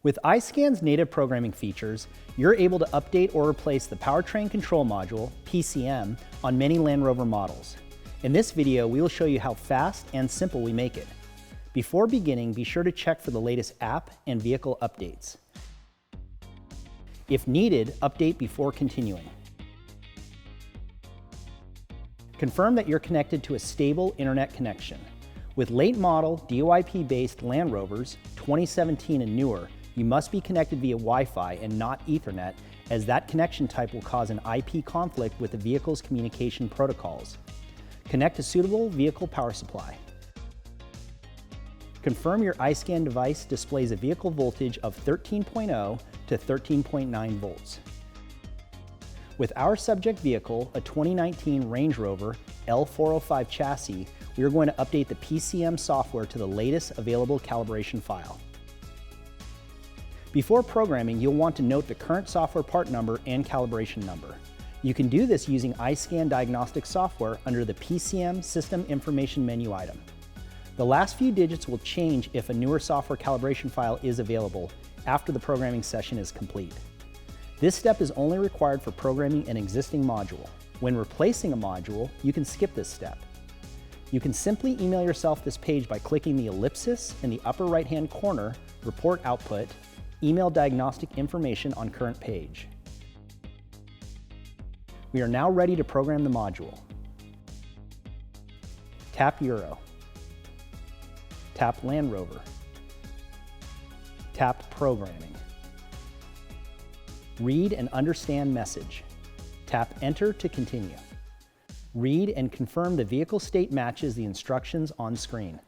With iSCAN's native programming features, you're able to update or replace the Powertrain Control Module, PCM, on many Land Rover models. In this video, we will show you how fast and simple we make it. Before beginning, be sure to check for the latest app and vehicle updates. If needed, update before continuing. Confirm that you're connected to a stable internet connection. With late model DoIP-based Land Rovers, 2017 and newer, you must be connected via Wi-Fi and not Ethernet, as that connection type will cause an IP conflict with the vehicle's communication protocols. Connect a suitable vehicle power supply. Confirm your iSCAN device displays a vehicle voltage of 13.0 to 13.9 volts. With our subject vehicle, a 2019 Range Rover L405 chassis, we are going to update the PCM software to the latest available calibration file. Before programming, you'll want to note the current software part number and calibration number. You can do this using iSCAN diagnostic software under the PCM System Information menu item. The last few digits will change if a newer software calibration file is available after the programming session is complete. This step is only required for programming an existing module. When replacing a module, you can skip this step. You can simply email yourself this page by clicking the ellipsis in the upper right-hand corner, Report Output, Email Diagnostic Information on Current Page. We are now ready to program the module. Tap Euro. Tap Land Rover. Tap Programming. Read and understand message. Tap Enter to continue. Read and confirm the vehicle state matches the instructions on screen.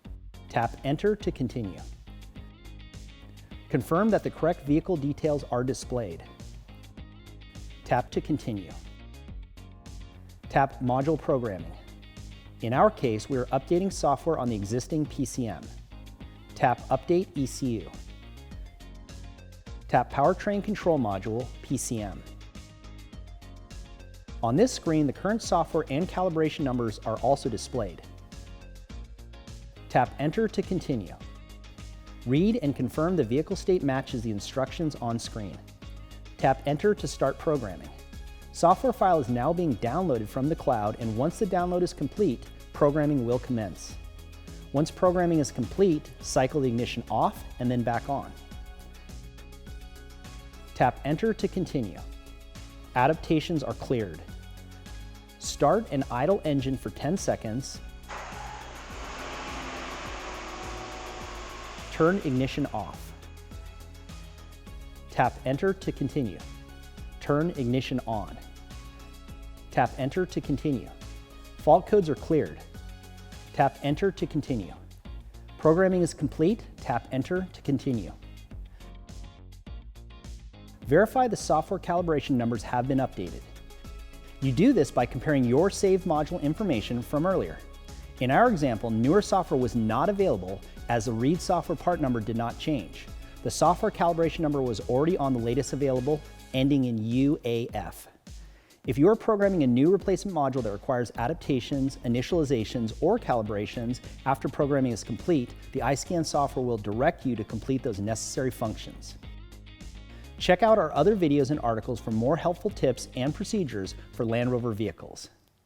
Tap Enter to continue. Confirm that the correct vehicle details are displayed. Tap to continue. Tap Module Programming. In our case, we are updating software on the existing PCM. Tap Update ECU. Tap Powertrain Control Module, PCM. On this screen, the current software and calibration numbers are also displayed. Tap Enter to continue. Read and confirm the vehicle state matches the instructions on screen. Tap Enter to start programming. Software file is now being downloaded from the cloud, and once the download is complete, programming will commence. Once programming is complete, cycle the ignition off and then back on. Tap Enter to continue. Adaptations are cleared. Start and idle engine for 10 seconds. Turn ignition off. Tap Enter to continue. Turn ignition on. Tap Enter to continue. Fault codes are cleared. Tap Enter to continue. Programming is complete. Tap Enter to continue. Verify the software calibration numbers have been updated. You do this by comparing your saved module information from earlier. In our example, newer software was not available as the read software part number did not change. The software calibration number was already on the latest available, ending in UAF. If you are programming a new replacement module that requires adaptations, initializations, or calibrations after programming is complete, the iSCAN software will direct you to complete those necessary functions. Check out our other videos and articles for more helpful tips and procedures for Land Rover vehicles.